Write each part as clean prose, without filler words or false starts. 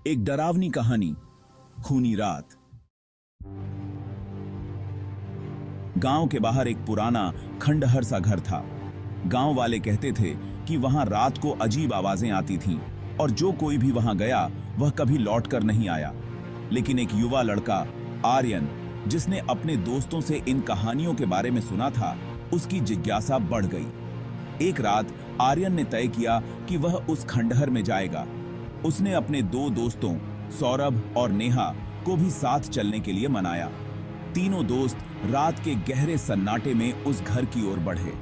एक डरावनी कहानी, खूनी रात। गांव के बाहर एक पुराना खंडहर सा घर था। गांव वाले कहते थे कि वहां रात को अजीब आवाजें आती थीं और जो कोई भी वहां गया वह कभी लौटकर नहीं आया। लेकिन एक युवा लड़का आर्यन, जिसने अपने दोस्तों से इन कहानियों के बारे में सुना था, उसकी जिज्ञासा बढ़ गई। एक रात आर्यन ने तय किया कि वह उस खंडहर में जाएगा। उसने अपने दो दोस्तों सौरभ और नेहा को भी साथ चलने के लिए मनाया। तीनों दोस्त रात के गहरे सन्नाटे में उस घर की ओर बढ़े।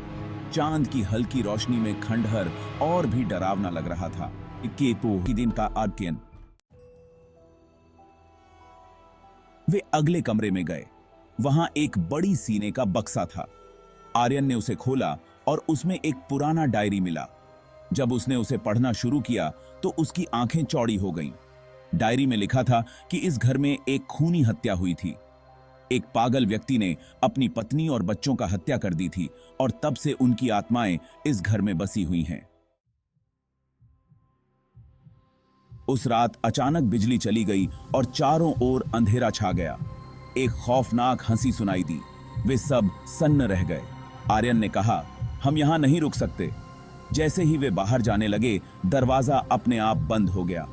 चांद की हल्की रोशनी में खंडहर और भी डरावना लग रहा था। दिन का आर्यन। वे अगले कमरे में गए। वहां एक बड़ी सीने का बक्सा था। आर्यन ने उसे खोला और उसमें एक पुराना डायरी मिला। जब उसने उसे पढ़ना शुरू किया तो उसकी आंखें चौड़ी हो गईं। डायरी में लिखा था कि इस घर में एक खूनी हत्या हुई थी। एक पागल व्यक्ति ने अपनी पत्नी और बच्चों का हत्या कर दी थी और तब से उनकी आत्माएं इस घर में बसी हुई हैं। उस रात अचानक बिजली चली गई और चारों ओर अंधेरा छा गया। एक खौफनाक हंसी सुनाई दी। वे सब सन्न रह गए। आर्यन ने कहा, हम यहां नहीं रुक सकते। जैसे ही वे बाहर जाने लगे, दरवाजा अपने आप बंद हो गया।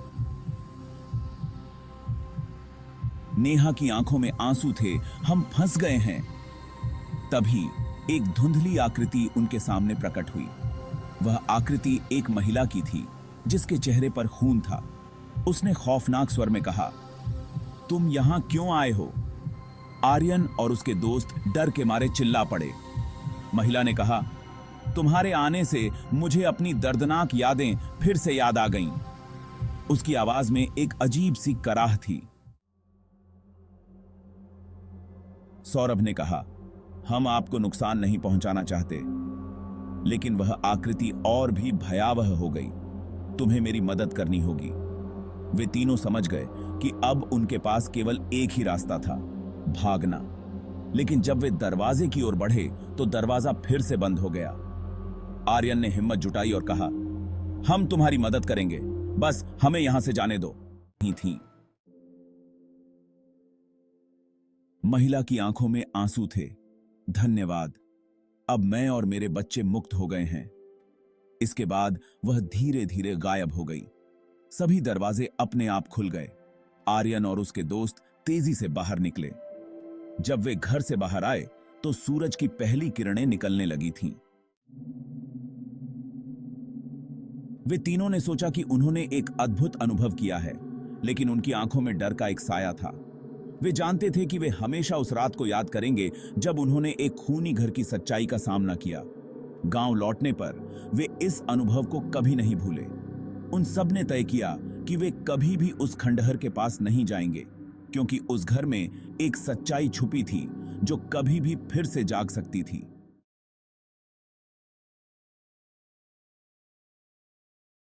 नेहा की आंखों में आंसू थे। हम फंस गए हैं। तभी एक धुंधली आकृति उनके सामने प्रकट हुई। वह आकृति एक महिला की थी जिसके चेहरे पर खून था। उसने खौफनाक स्वर में कहा, तुम यहां क्यों आए हो? आर्यन और उसके दोस्त डर के मारे चिल्ला पड़े। महिला ने कहा, तुम्हारे आने से मुझे अपनी दर्दनाक यादें फिर से याद आ गईं। उसकी आवाज में एक अजीब सी कराह थी। सौरभ ने कहा, हम आपको नुकसान नहीं पहुंचाना चाहते, लेकिन वह आकृति और भी भयावह हो गई। तुम्हें मेरी मदद करनी होगी। वे तीनों समझ गए कि अब उनके पास केवल एक ही रास्ता था, भागना। लेकिन जब वे दरवाजे की ओर बढ़े तो दरवाजा फिर से बंद हो गया। आर्यन ने हिम्मत जुटाई और कहा, हम तुम्हारी मदद करेंगे, बस हमें यहां से जाने दो। नहीं थी। महिला की आंखों में आंसू थे। धन्यवाद, अब मैं और मेरे बच्चे मुक्त हो गए हैं। इसके बाद वह धीरे धीरे गायब हो गई। सभी दरवाजे अपने आप खुल गए। आर्यन और उसके दोस्त तेजी से बाहर निकले। जब वे घर से बाहर आए तो सूरज की पहली किरणें निकलने लगी थीं। वे तीनों ने सोचा कि उन्होंने एक अद्भुत अनुभव किया है, लेकिन उनकी आंखों में डर का एक साया था। वे जानते थे कि वे हमेशा उस रात को याद करेंगे जब उन्होंने एक खूनी घर की सच्चाई का सामना किया। गांव लौटने पर वे इस अनुभव को कभी नहीं भूले। उन सब ने तय किया कि वे कभी भी उस खंडहर के पास नहीं जाएंगे, क्योंकि उस घर में एक सच्चाई छुपी थी जो कभी भी फिर से जाग सकती थी।